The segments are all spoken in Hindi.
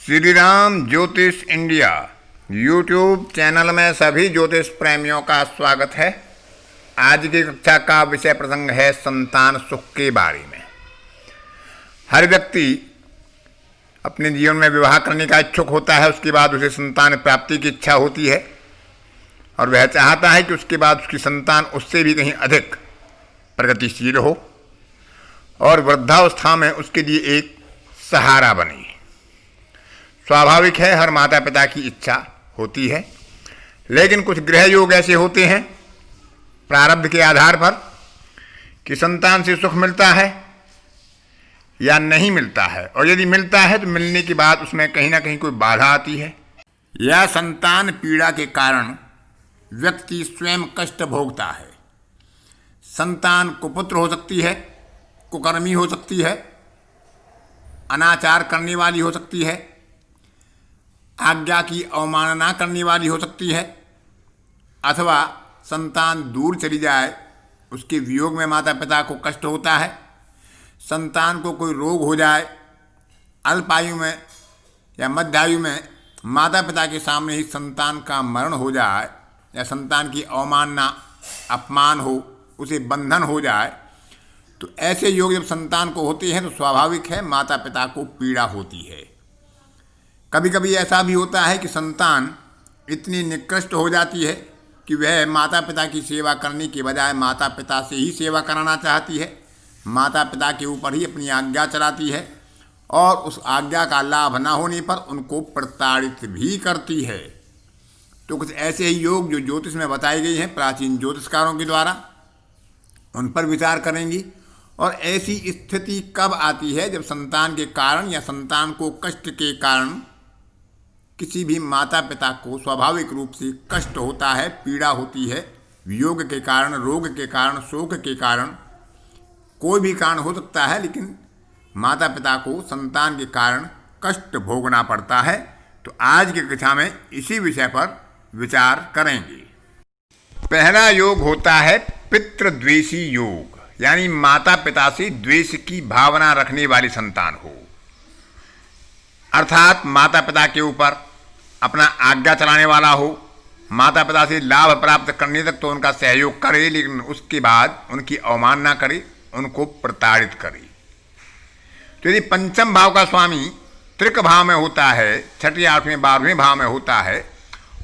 श्री राम ज्योतिष इंडिया यूट्यूब चैनल में सभी ज्योतिष प्रेमियों का स्वागत है। आज की कक्षा का विषय प्रसंग है संतान सुख के बारे में। हर व्यक्ति अपने जीवन में विवाह करने का इच्छुक होता है, उसके बाद उसे संतान प्राप्ति की इच्छा होती है और वह चाहता है कि उसके बाद उसकी संतान उससे भी कहीं अधिक प्रगतिशील हो और वृद्धावस्था में उसके लिए एक सहारा बने। स्वाभाविक है, हर माता पिता की इच्छा होती है, लेकिन कुछ ग्रह योग ऐसे होते हैं प्रारब्ध के आधार पर कि संतान से सुख मिलता है या नहीं मिलता है, और यदि मिलता है तो मिलने के बाद उसमें कहीं ना कहीं कोई बाधा आती है या संतान पीड़ा के कारण व्यक्ति स्वयं कष्ट भोगता है। संतान कुपुत्र हो सकती है, कुकर्मी हो सकती है, अनाचार करने वाली हो सकती है, आज्ञा की अवमानना करने वाली हो सकती है, अथवा संतान दूर चली जाए, उसके वियोग में माता पिता को कष्ट होता है। संतान को कोई रोग हो जाए, अल्पायु में या मध्यायु में माता पिता के सामने ही संतान का मरण हो जाए या संतान की अवमानना अपमान हो, उसे बंधन हो जाए, तो ऐसे योग जब संतान को होते हैं तो स्वाभाविक है माता पिता को पीड़ा होती है। कभी कभी ऐसा भी होता है कि संतान इतनी निकृष्ट हो जाती है कि वह माता पिता की सेवा करने के बजाय माता पिता से ही सेवा कराना चाहती है, माता पिता के ऊपर ही अपनी आज्ञा चलाती है और उस आज्ञा का लाभ न होने पर उनको प्रताड़ित भी करती है। तो कुछ ऐसे ही योग जो ज्योतिष में बताई गई हैं प्राचीन ज्योतिषकारों के द्वारा, उन पर विचार करेंगी। और ऐसी स्थिति कब आती है जब संतान के कारण या संतान को कष्ट के कारण किसी भी माता पिता को स्वाभाविक रूप से कष्ट होता है, पीड़ा होती है, वियोग के कारण, रोग के कारण, शोक के कारण, कोई भी कारण हो सकता है, लेकिन माता पिता को संतान के कारण कष्ट भोगना पड़ता है। तो आज की कक्षा में इसी विषय पर विचार करेंगे। पहला योग होता है पितृद्वेषी योग, यानी माता पिता से द्वेष की भावना रखने वाली संतान हो, अर्थात माता पिता के ऊपर अपना आज्ञा चलाने वाला हो, माता पिता से लाभ प्राप्त करने तक तो उनका सहयोग करे, लेकिन उसके बाद उनकी अवमानना करे, उनको प्रताड़ित करे। तो यदि पंचम भाव का स्वामी त्रिक भाव में होता है, छठे, आठवें, 12वें भाव में होता है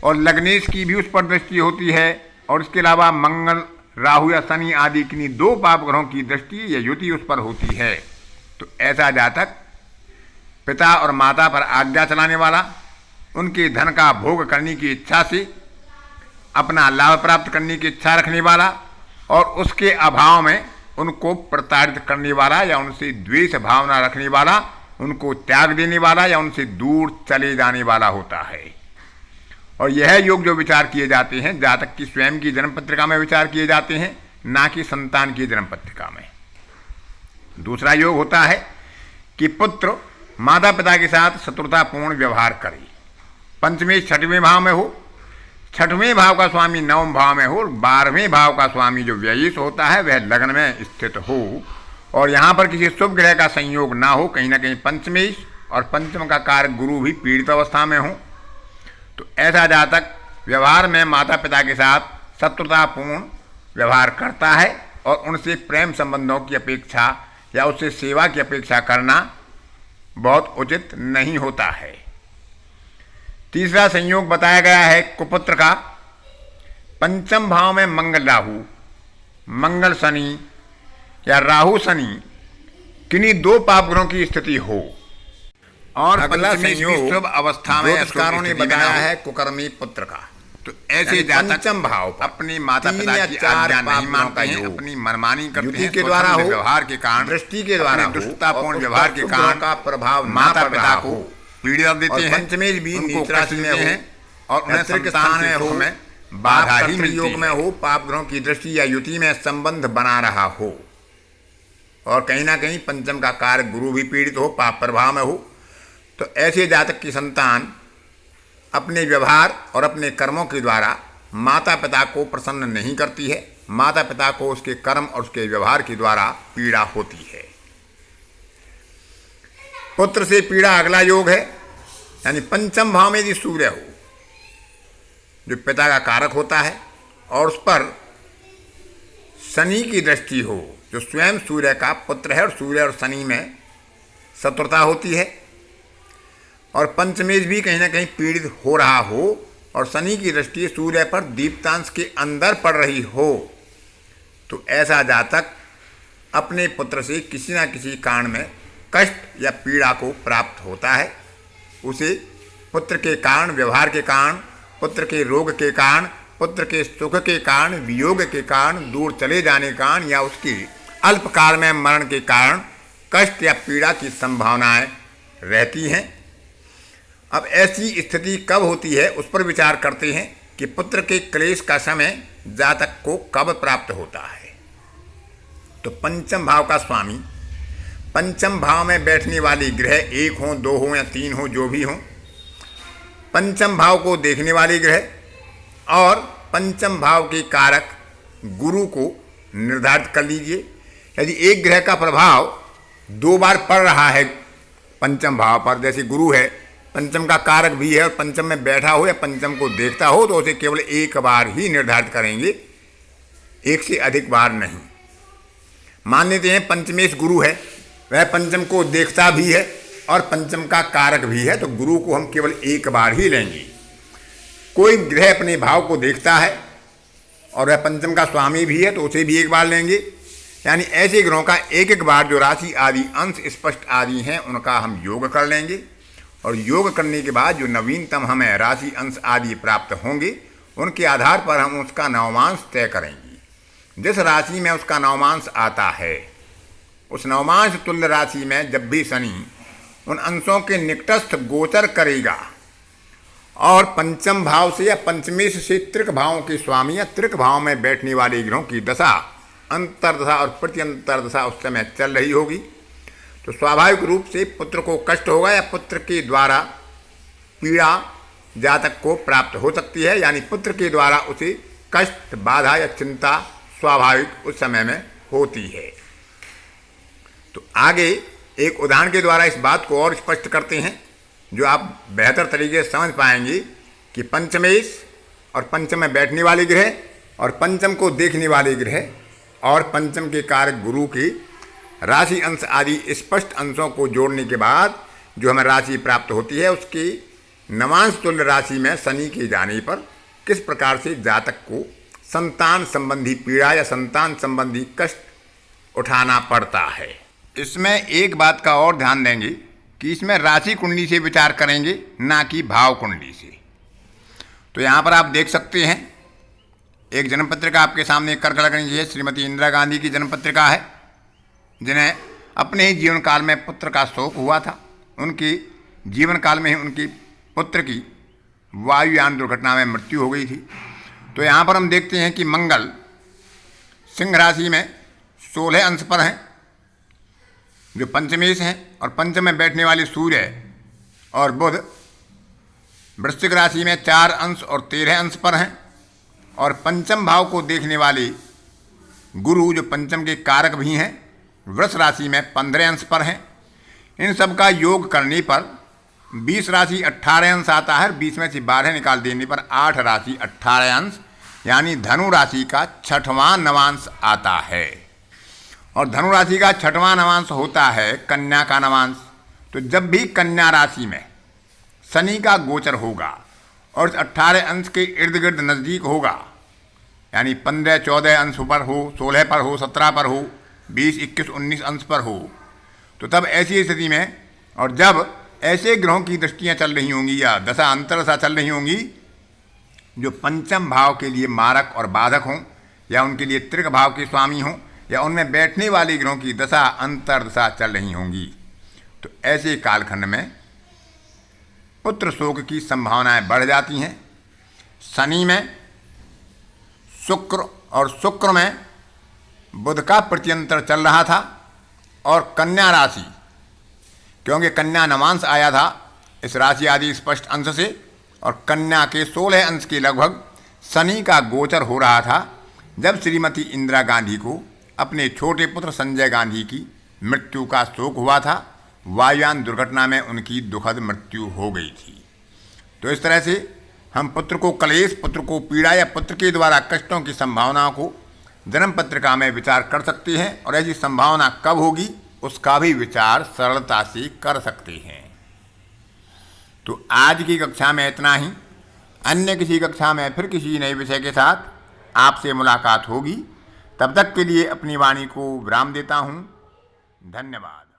और लग्नेश की भी उस पर दृष्टि होती है, और इसके अलावा मंगल, राहु या शनि आदि किन्हीं दो पाप ग्रहों की दृष्टि या युति उस पर होती है, तो ऐसा जातक पिता और माता पर आज्ञा चलाने वाला, उनके धन का भोग करने की इच्छा से अपना लाभ प्राप्त करने की इच्छा रखने वाला और उसके अभाव में उनको प्रताड़ित करने वाला या उनसे द्वेष भावना रखने वाला, उनको त्याग देने वाला या उनसे दूर चले जाने वाला होता है। और यह योग जो विचार किए जाते हैं जातक की स्वयं की जन्म पत्रिका में विचार किए जाते हैं, ना कि संतान की जन्म पत्रिका में। दूसरा योग होता है कि पुत्र माता पिता के साथ शत्रुतापूर्ण व्यवहार करे, पंचमें छठवें भाव में हो, छठवें भाव का स्वामी नवम भाव में हो, 12वें भाव का स्वामी जो व्ययिष होता है वह लग्न में स्थित हो, और यहाँ पर किसी शुभ ग्रह का संयोग ना हो, कहीं ना कहीं पंचमेश और पंचम का कारक गुरु भी पीड़ित अवस्था में हो, तो ऐसा जातक व्यवहार में माता पिता के साथ शत्रुतापूर्ण व्यवहार करता है और उनसे प्रेम संबंधों की अपेक्षा या उससे सेवा की अपेक्षा करना बहुत उचित नहीं होता है। तीसरा संयोग बताया गया है कुपुत्र का, पंचम भाव में मंगल राहु, मंगल शनि या राहु शनि किन्हीं दो पाप ग्रहों की स्थिति हो, और अगला संयोग शुभ अवस्था में ज्योतिषकारों ने बताया है कुकर्मी पुत्र का। तो ऐसे जातक पंचम भाव अपनी माता पिता की आज्ञा नहीं मानते हैं, अपनी मनमानी करते हैं, के द्वारा हो, व्यवहार के कारण, दृष्टि के द्वारा, दुष्टतापूर्ण व्यवहार के कारण का प्रभाव माता पिता को पीड़ित देते हैं, पंचमेश भी नीच राशि में हो और उन्हें संतान में हो, बाधा ही मिलती योग में हो, पाप ग्रहों की दृष्टि या युति में संबंध बना रहा हो, और कहीं ना कहीं पंचम का कारक गुरु भी पीड़ित हो, पाप प्रभाव में हो, तो ऐसे जातक की संतान अपने व्यवहार और अपने कर्मों के द्वारा माता पिता को प्रसन्न नहीं करती है, माता पिता को उसके कर्म और उसके व्यवहार के द्वारा पीड़ा होती है। पुत्र से पीड़ा अगला योग है, यानी पंचम भाव में यदि सूर्य हो जो पिता का कारक होता है और उस पर शनि की दृष्टि हो जो स्वयं सूर्य का पुत्र है और सूर्य और शनि में शत्रुता होती है और पंचमेश भी कहीं ना कहीं पीड़ित हो रहा हो और शनि की दृष्टि सूर्य पर दीप्तांश के अंदर पड़ रही हो तो ऐसा जातक अपने पुत्र से किसी न किसी कारण में कष्ट या पीड़ा को प्राप्त होता है। उसे पुत्र के कारण, व्यवहार के कारण, पुत्र के रोग के कारण, पुत्र के सुख के कारण, वियोग के कारण, दूर चले जाने के कारण या उसकी अल्पकाल में मरण के कारण कष्ट या पीड़ा की संभावनाएं रहती हैं। अब ऐसी स्थिति कब होती है उस पर विचार करते हैं कि पुत्र के क्लेश का समय जातक को कब प्राप्त होता है। तो पंचम भाव का स्वामी, पंचम भाव में बैठने वाली ग्रह एक हो, दो हो या तीन हो, जो भी हो, पंचम भाव को देखने वाली ग्रह और पंचम भाव के कारक गुरु को निर्धारित कर लीजिए। यदि एक ग्रह का प्रभाव दो बार पड़ रहा है पंचम भाव पर, जैसे गुरु है, पंचम का कारक भी है और पंचम में बैठा हो या पंचम को देखता हो, तो उसे केवल एक बार ही निर्धारित करेंगे, एक से अधिक बार नहीं। मान लेते हैं पंचमेश गुरु है, वह पंचम को देखता भी है और पंचम का कारक भी है, तो गुरु को हम केवल एक बार ही लेंगे। कोई ग्रह अपने भाव को देखता है और वह पंचम का स्वामी भी है तो उसे भी एक बार लेंगे। यानी ऐसे ग्रहों का एक एक बार जो राशि आदि अंश स्पष्ट आदि हैं उनका हम योग कर लेंगे और योग करने के बाद जो नवीनतम हमें राशि अंश आदि प्राप्त होंगे उनके आधार पर हम उसका नवमांश तय करेंगे। जिस राशि में उसका नवमांश आता है उस नवमांश तुल्य राशि में जब भी शनि उन अंशों के निकटस्थ गोचर करेगा और पंचम भाव से या पंचमेश से त्रिक भावों के स्वामी या त्रिक भाव में बैठने वाले ग्रहों की दशा, अंतर्दशा और प्रत्यंतरदशा उस समय चल रही होगी तो स्वाभाविक रूप से पुत्र को कष्ट होगा या पुत्र के द्वारा पीड़ा जातक को प्राप्त हो सकती है। यानी पुत्र के द्वारा उसे कष्ट, बाधा या चिंता स्वाभाविक उस समय में होती है। तो आगे एक उदाहरण के द्वारा इस बात को और स्पष्ट करते हैं जो आप बेहतर तरीके से समझ पाएंगे कि पंचमेश और पंचम में बैठने वाले ग्रह और पंचम को देखने वाले ग्रह और पंचम के कारक गुरु की राशि अंश आदि स्पष्ट अंशों को जोड़ने के बाद जो हमें राशि प्राप्त होती है उसकी नवांश तुल्य राशि में शनि के जाने पर किस प्रकार से जातक को संतान संबंधी पीड़ा या संतान संबंधी कष्ट उठाना पड़ता है। इसमें एक बात का और ध्यान देंगे कि इसमें राशि कुंडली से विचार करेंगे ना कि भाव कुंडली से। तो यहाँ पर आप देख सकते हैं एक जन्म पत्रिका आपके सामने कर्क लग्न की है, श्रीमती इंदिरा गांधी की जन्म पत्रिका है जिन्हें अपने ही जीवन काल में पुत्र का शोक हुआ था। उनकी जीवन काल में ही उनकी पुत्र की वायुयान दुर्घटना में मृत्यु हो गई थी। तो यहाँ पर हम देखते हैं कि मंगल सिंह राशि में 16 अंश पर हैं जो पंचमेश हैं और पंचम में बैठने वाले सूर्य और बुध वृश्चिक राशि में 4 अंश और 13 अंश पर हैं और पंचम भाव को देखने वाले गुरु जो पंचम के कारक भी हैं वृष राशि में 15 अंश पर हैं। इन सब का योग करने पर 20 राशि 18 अंश आता है। 20 में से 12 निकाल देने पर 8 राशि 18 अंश यानी धनु राशि का 6वां नवांश आता है। और धनु राशि का 6वां नवांश होता है कन्या का नवांश। तो जब भी कन्या राशि में शनि का गोचर होगा और 18 अंश के इर्द गिर्द नज़दीक होगा यानी 15, 14 अंश पर हो, 16 पर हो, 17 पर हो, 20, 21, 19 अंश पर हो तो तब ऐसी स्थिति में और जब ऐसे ग्रहों की दृष्टियाँ चल रही होंगी या दशा अंतरदशा चल रही होंगी जो पंचम भाव के लिए मारक और बाधक हों या उनके लिए त्रिक भाव के स्वामी हों या उनमें बैठने वाले ग्रहों की दशा अंतरदशा चल रही होंगी तो ऐसे कालखंड में पुत्र शोक की संभावनाएं बढ़ जाती हैं। शनि में शुक्र और शुक्र में बुध का प्रत्यंतर चल रहा था और कन्या राशि क्योंकि कन्या नवांश आया था इस राशि आदि स्पष्ट अंश से और कन्या के 16 अंश के लगभग शनि का गोचर हो रहा था जब श्रीमती इंदिरा गांधी को अपने छोटे पुत्र संजय गांधी की मृत्यु का शोक हुआ था वायुयान दुर्घटना में उनकी दुखद मृत्यु हो गई थी। तो इस तरह से हम पुत्र को क्लेश, पुत्र को पीड़ा या पुत्र के द्वारा कष्टों की संभावनाओं को जन्म पत्रिका में विचार कर सकते हैं, और ऐसी संभावना कब होगी उसका भी विचार सरलता से कर सकते हैं। तो आज की कक्षा में इतना ही। अन्य किसी कक्षा में फिर किसी नए विषय के साथ आपसे मुलाकात होगी। तब तक के लिए अपनी वाणी को विराम देता हूँ। धन्यवाद।